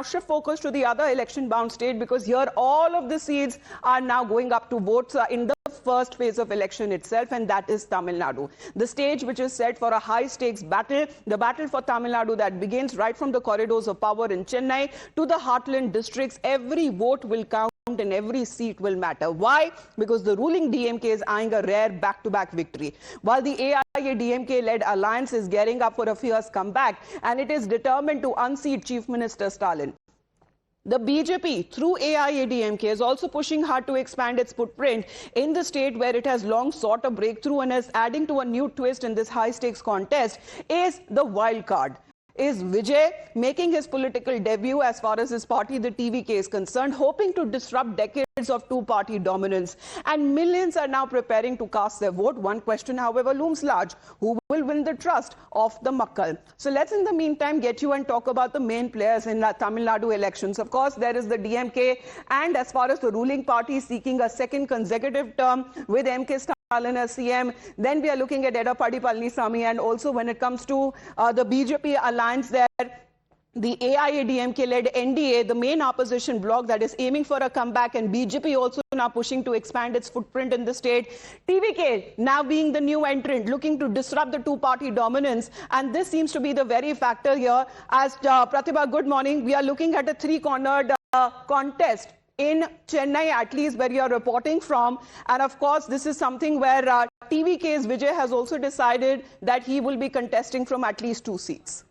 now shift focus to the other election-bound state, because here all of the seats are now going up to votes in the first phase of election itself, and that is Tamil Nadu. The stage which is set for a high-stakes battle, the battle for Tamil Nadu that begins right from the corridors of power in Chennai to the heartland districts. Every vote will count and every seat will matter. Why? Because the ruling DMK is eyeing a rare back-to-back victory, while the AIADMK-led alliance is gearing up for a fierce comeback, and it is determined to unseat Chief Minister Stalin. The BJP, through AIADMK, is also pushing hard to expand its footprint in the state where it has long sought a breakthrough, and is adding to a new twist in this high-stakes contest is the wild card. Is Vijay making his political debut as far as his party, the TVK, is concerned, hoping to disrupt decades of two-party dominance. And millions are now preparing to cast their vote. One question, however, looms large. Who will win the trust of the Makkal? So let's, in the meantime, get you and talk about the main players in the Tamil Nadu elections. Of course, there is the DMK, and as far as the ruling party seeking a second consecutive term with MK Stalin as CM. Then we are looking at Edappadi Palaniswamy, and also when it comes to the BJP alliance there, the AIADMK-led NDA, the main opposition bloc that is aiming for a comeback, and BJP also now pushing to expand its footprint in the state. TVK now being the new entrant, looking to disrupt the two-party dominance, and this seems to be the very factor here. As Pratibha, good morning. We are looking at a three-cornered contest in Chennai, at least where you are reporting from. And of course, this is something where TVK's Vijay has also decided that he will be contesting from at least 2 seats.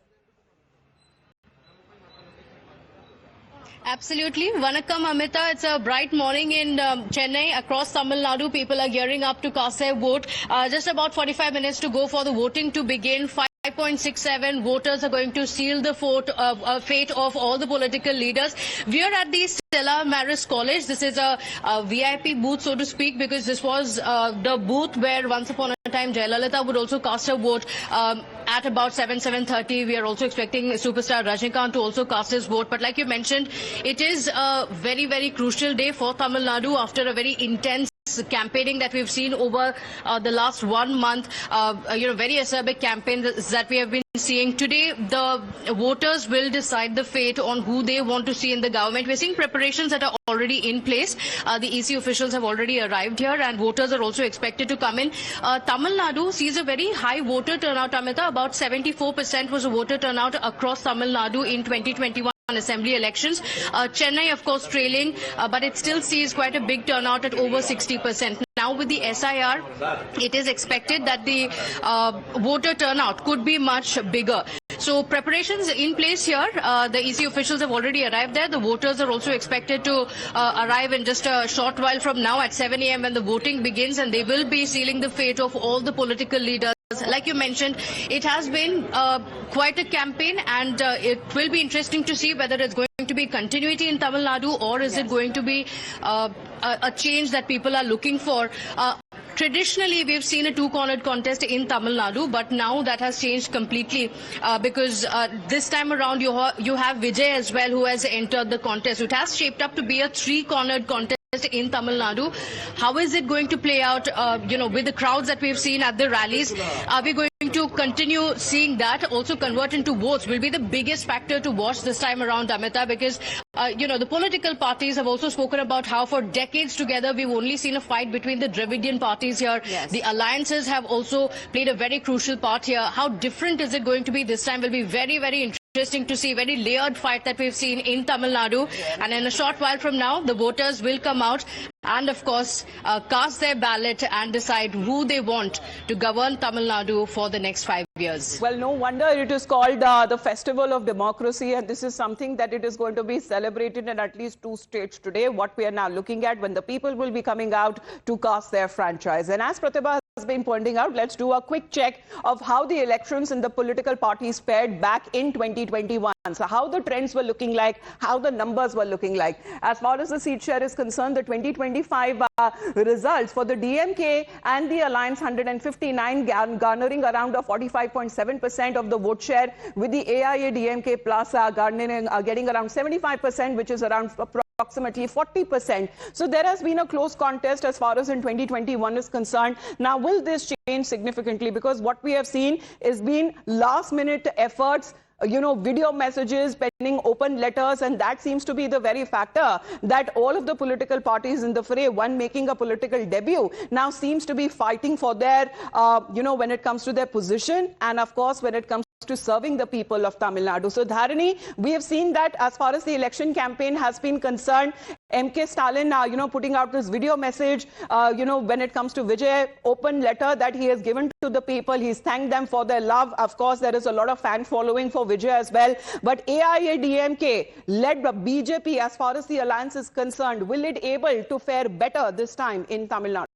Absolutely. Vanakkam, Amita. It's a bright morning in Chennai. Across Tamil Nadu, people are gearing up to cast their vote. Just about 45 minutes to go for the voting to begin. 5.67 voters are going to seal the fate of all the political leaders. We are at the Stella Maris College. This is a VIP booth, so to speak, because this was the booth where once upon a time Jayalalitha would also cast her vote at about 7:30. We are also expecting superstar Rajinikanth to also cast his vote. But like you mentioned, it is a very, very crucial day for Tamil Nadu after a very intense campaigning that we've seen over the last 1 month. Very acerbic campaign that we have been seeing. Today, the voters will decide the fate on who they want to see in the government. We're seeing preparations that are already in place. The EC officials have already arrived here, and voters are also expected to come in. Tamil Nadu sees a very high voter turnout, Amita. About 74% was a voter turnout across Tamil Nadu in 2021. Assembly elections. Chennai, of course, trailing, but it still sees quite a big turnout at over 60%. Now, with the SIR, it is expected that the voter turnout could be much bigger. So preparations in place here. The EC officials have already arrived there. The voters are also expected to arrive in just a short while from now at 7 a.m. when the voting begins, and they will be sealing the fate of all the political leaders. Like you mentioned, it has been quite a campaign, and it will be interesting to see whether it's going to be continuity in Tamil Nadu, or is it going to be a change that people are looking for. Traditionally, we've seen a two-cornered contest in Tamil Nadu, but now that has changed completely because this time around you have Vijay as well, who has entered the contest. It has shaped up to be a three-cornered contest in Tamil Nadu. How is it going to play out, with the crowds that we've seen at the rallies? Are we going to continue seeing that also convert into votes? Will be the biggest factor to watch this time around, Amita, because, the political parties have also spoken about how for decades together we've only seen a fight between the Dravidian parties here. Yes. The alliances have also played a very crucial part here. How different is it going to be this time will be very, very interesting to see. Very layered fight that we've seen in Tamil Nadu. Yes. And in a short while from now, the voters will come out and, of course, cast their ballot and decide who they want to govern Tamil Nadu for the next 5 years. Well, no wonder it is called the Festival of Democracy, and this is something that it is going to be celebrated in at least 2 states today. What we are now looking at when the people will be coming out to cast their franchise. And as Pratibha has been pointing out, let's do a quick check of how the elections in the political parties fared back in 2021. So how the trends were looking like, how the numbers were looking like. As far as the seat share is concerned, the 2025 results for the DMK and the Alliance 159 garnering around a 45.7% of the vote share, with the AIADMK plus getting around 75%, which is around approximately 40%. So there has been a close contest as far as in 2021 is concerned. Now, will this change significantly? Because what we have seen is been last-minute efforts video messages, penning open letters, and that seems to be the very factor that all of the political parties in the fray, one making a political debut, now seems to be fighting for their, when it comes to their position, and of course, when it comes to serving the people of Tamil Nadu. So Dharani, we have seen that as far as the election campaign has been concerned, MK Stalin, putting out this video message, when it comes to Vijay, open letter that he has given to the people. He's thanked them for their love. Of course, there is a lot of fan following for Vijay as well. But AIADMK, led by BJP, as far as the alliance is concerned, will it able to fare better this time in Tamil Nadu?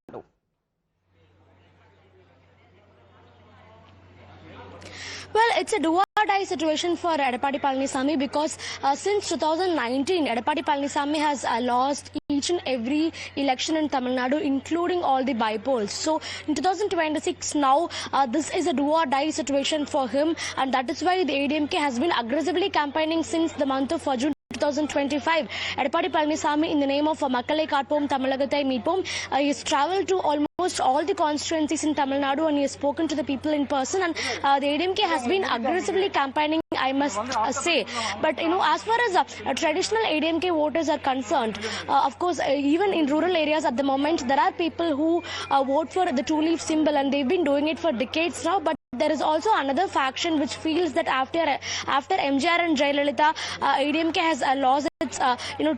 Well, it's a do-or-die situation for Edappadi Palanisamy because since 2019, Edappadi Palanisamy has lost each and every election in Tamil Nadu, including all the by-polls. So in 2026 now, this is a do-or-die situation for him, and that is why the ADMK has been aggressively campaigning since the month of June 2025. Edappadi Palanisamy, in the name of Makkalai Kaatpom, Tamilagathai Meetpom, he has travelled to almost all the constituencies in Tamil Nadu and he has spoken to the people in person, and the ADMK has been aggressively campaigning, I must say. But as far as traditional ADMK voters are concerned, of course, even in rural areas at the moment, there are people who vote for the two-leaf symbol, and they've been doing it for decades now. But there is also another faction which feels that after MGR and Jayalalitha, ADMK has lost its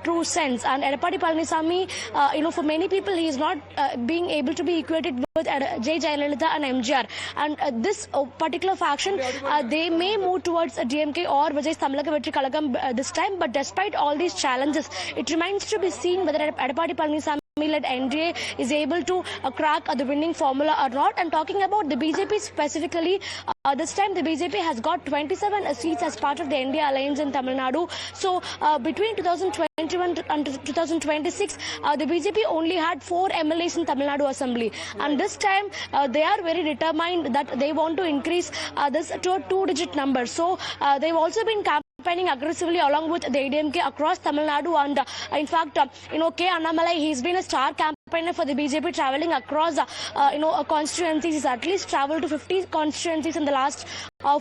true sense, and Edappadi Palanisamy, for many people, he is not being able to be equated with J. Jayalalitha and MGR, and this particular faction, they may move towards DMK or Vijay Tamilaka Vetri Kalagam this time. But despite all these challenges, it remains to be seen whether Edappadi Palanisamy led NDA is able to crack the winning formula or not. And talking about the BJP specifically, this time the BJP has got 27 seats as part of the NDA alliance in Tamil Nadu. So between 2021 and 2026, the BJP only had 4 MLAs in Tamil Nadu Assembly, and this time they are very determined that they want to increase this to a 2-digit number. So they've also been campaigning aggressively along with the ADMK across Tamil Nadu, and in fact, K. Annamalai, he's been a star campaigner for the BJP, travelling across constituencies. He's at least travelled to 50 constituencies in the last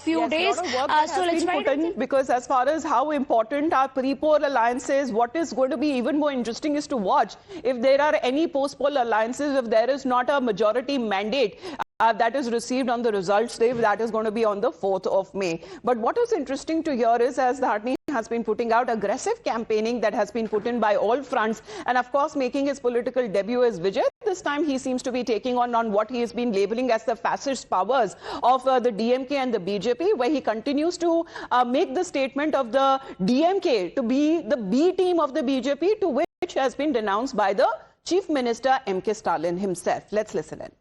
few days. So let's put in, because as far as how important our pre-poll alliances, what is going to be even more interesting is to watch if there are any post-poll alliances, if there is not a majority mandate that is received on the results day, that is going to be on the 4th of May. But what is interesting to hear is, as Dharani has been putting out, aggressive campaigning that has been put in by all fronts, and of course making his political debut as Vijay. This time he seems to be taking on what he has been labeling as the fascist powers of the DMK and the BJP, where he continues to make the statement of the DMK to be the B team of the BJP, to which has been denounced by the Chief Minister MK Stalin himself. Let's listen in.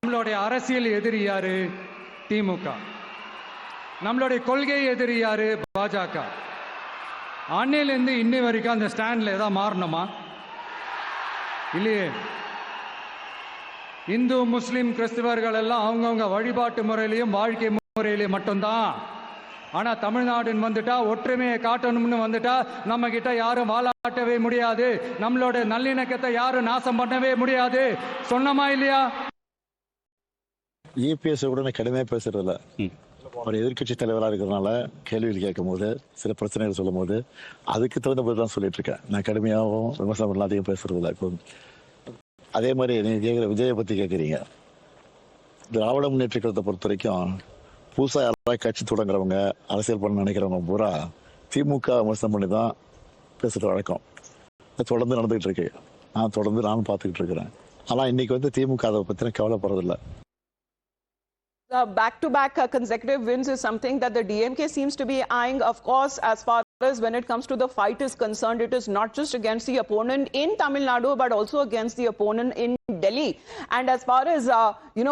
நம்மளுடைய அரசியல் எதிரி யாரு? திமுக. நம்மளுடைய கொள்கை எதிரி யாரு? பாஜக. அன்னையிலிருந்து இன்னை வரைக்கும் அந்த ஸ்டாண்ட்ல ஏதாவது மாறணுமா? இல்லையே. இந்து முஸ்லிம் கிறிஸ்தவர்கள் எல்லாம் அவங்கவங்க வழிபாட்டு முறையிலையும் வாழ்க்கை முறையிலையும் மட்டும்தான். ஆனா தமிழ்நாடுன்னு வந்துட்டா, ஒற்றுமையை காட்டணும்னு வந்துட்டா, நம்ம கிட்ட யாரும் வாலாட்டவே முடியாது. நம்மளோட நல்லிணக்கத்தை யாரும் நாசம் பண்ணவே முடியாது. சொன்னமா இல்லையா? EPS உடனே கடுமையாக பேசுறதில்ல. ஒரு எதிர்கட்சி தலைவராக இருக்கிறதுனால கேள்விகள் கேட்கும் போது, சில பிரச்சனைகள் சொல்லும் போது அதுக்கு தகுந்த பதில் தான் சொல்லிட்டு இருக்கேன். நான் கடுமையாகவும் விமர்சனம் எல்லாத்தையும் பேசுறதில்ல. இப்போ அதே மாதிரி நீங்க கேட்குற விஜயை பத்தி கேட்குறீங்க. திராவிட முன்னேற்ற கழகத்தை பொறுத்த வரைக்கும் புதுசாக யாராவது கட்சி தொடங்குறவங்க, அரசியல் பண்ண நினைக்கிறவங்க பூரா திமுக விமர்சனம் பண்ணி தான் பேசுகிற வழக்கம். அது தொடர்ந்து நடந்துகிட்டு இருக்கு. நானும் பார்த்துக்கிட்டு இருக்கிறேன். ஆனால் இன்னைக்கு திமுக அதை பற்றின கவலைப்படுறதில்லை. Back-to-back consecutive wins is something that the DMK seems to be eyeing. Of course, as far as when it comes to the fight is concerned, it is not just against the opponent in Tamil Nadu, but also against the opponent in Delhi. And as far as,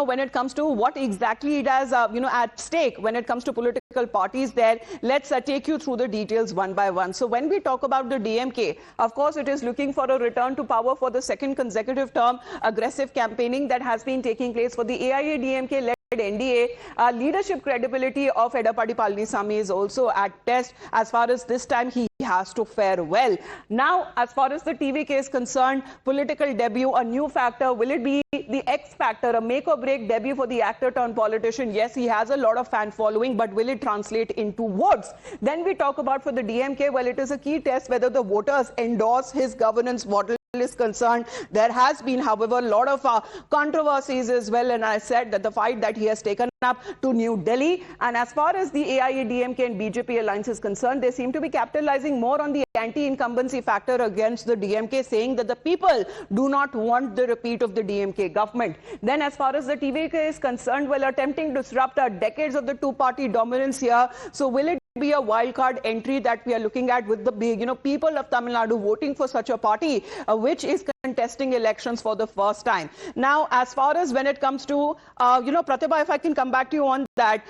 when it comes to what exactly it has, at stake when it comes to political parties there, let's take you through the details one by one. So when we talk about the DMK, of course, it is looking for a return to power for the second consecutive term, aggressive campaigning that has been taking place for the AIADMK led NDA, leadership credibility of Edappadi Palaniswamy is also at test. As far as this time he has to fare well. Now, as far as the TVK is concerned, political debut, a new factor. Will it be the X factor, a make or break debut for the actor turned politician? Yes, he has a lot of fan following, but will it translate into votes? Then we talk about for the DMK, well, it is a key test whether the voters endorse his governance model is concerned. There has been, however, a lot of controversies as well, and I said that the fight that he has taken up to New Delhi. And as far as the AIADMK and BJP alliance is concerned, they seem to be capitalizing more on the anti-incumbency factor against the DMK, saying that the people do not want the repeat of the DMK government. Then as far as the TVK is concerned, well, attempting to disrupt decades of the two-party dominance here. So will it be a wildcard entry that we are looking at with the big, people of Tamil Nadu voting for such a party, which is contesting elections for the first time? Now, as far as when it comes to, Pratibha, if I can come back to you on that,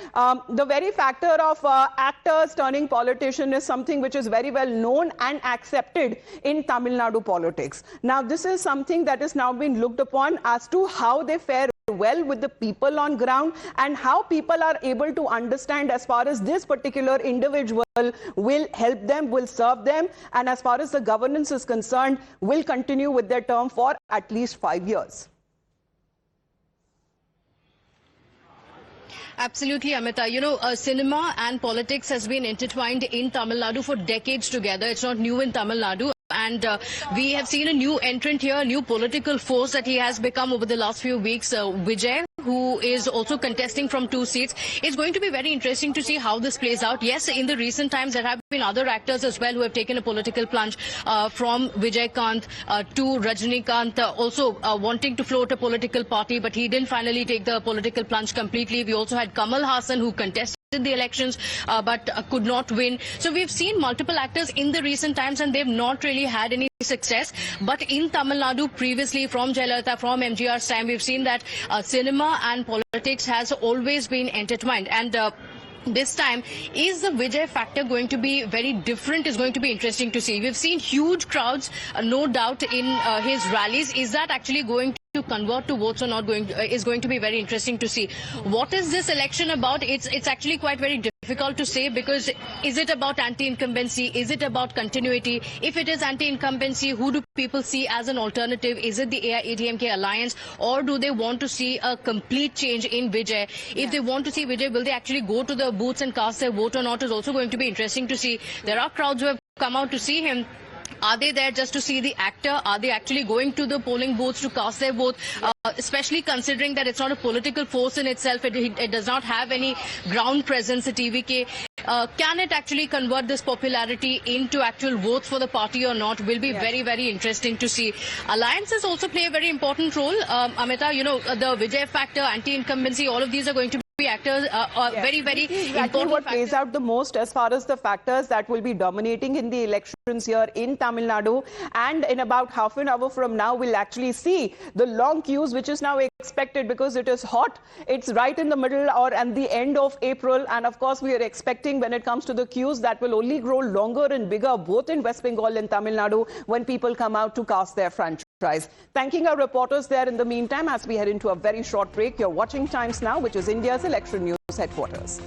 the very factor of actors turning politician is something which is very well known and accepted in Tamil Nadu politics. Now, this is something that is now being looked upon as to how they fare well with the people on ground and how people are able to understand as far as this particular individual will help them, will serve them, and as far as the governance is concerned, will continue with their term for at least 5 years. Absolutely, Amita. Cinema and politics has been intertwined in Tamil Nadu for decades together. It's not new in Tamil Nadu. And we have seen a new entrant here, a new political force that he has become over the last few weeks, Vijay, who is also contesting from 2 seats. It's going to be very interesting to see how this plays out. Yes, in the recent times, there have been other actors as well who have taken a political plunge from Vijay Kant to Rajnikant, also wanting to float a political party, but he didn't finally take the political plunge completely. We also had Kamal Haasan, who contested the elections but could not win. So we've seen multiple actors in the recent times and they've not really had any success. But in Tamil Nadu previously, from Jayalalitha, from MGR's time, we've seen that cinema and politics has always been intertwined. And this time, is the Vijay factor going to be very different? Is going to be interesting to see. We've seen huge crowds, no doubt, in his rallies. Is that actually going to convert to votes or not is going to be very interesting to see. What is this election about? It's actually quite very difficult to say, because is it about anti-incumbency? Is it about continuity? If it is anti-incumbency, who do people see as an alternative? Is it the AIADMK alliance, or do they want to see a complete change in Vijay? If they want to see Vijay, will they actually go to the booths and cast their vote or not is also going to be interesting to see. There are crowds who have come out to see him. Are they there just to see the actor? Are they actually going to the polling booths to cast their vote? Especially considering that it's not a political force in itself. It does not have any ground presence at TVK. Can it actually convert this popularity into actual votes for the party or not will be very, very interesting to see. Alliances also play a very important role. Amita, the Vijay factor, anti-incumbency, all of these are going to be actors very, very important. What plays out the most as far as the factors that will be dominating in the elections here in Tamil Nadu, and in about half an hour from now we'll actually see the long queues, which is now expected because it is hot. It's right in the middle or at the end of April, and of course we are expecting when it comes to the queues that will only grow longer and bigger both in West Bengal and Tamil Nadu when people come out to cast their franchise. Thanking our reporters there in the meantime as we head into a very short break. You're watching Times Now, which is India's election news headquarters.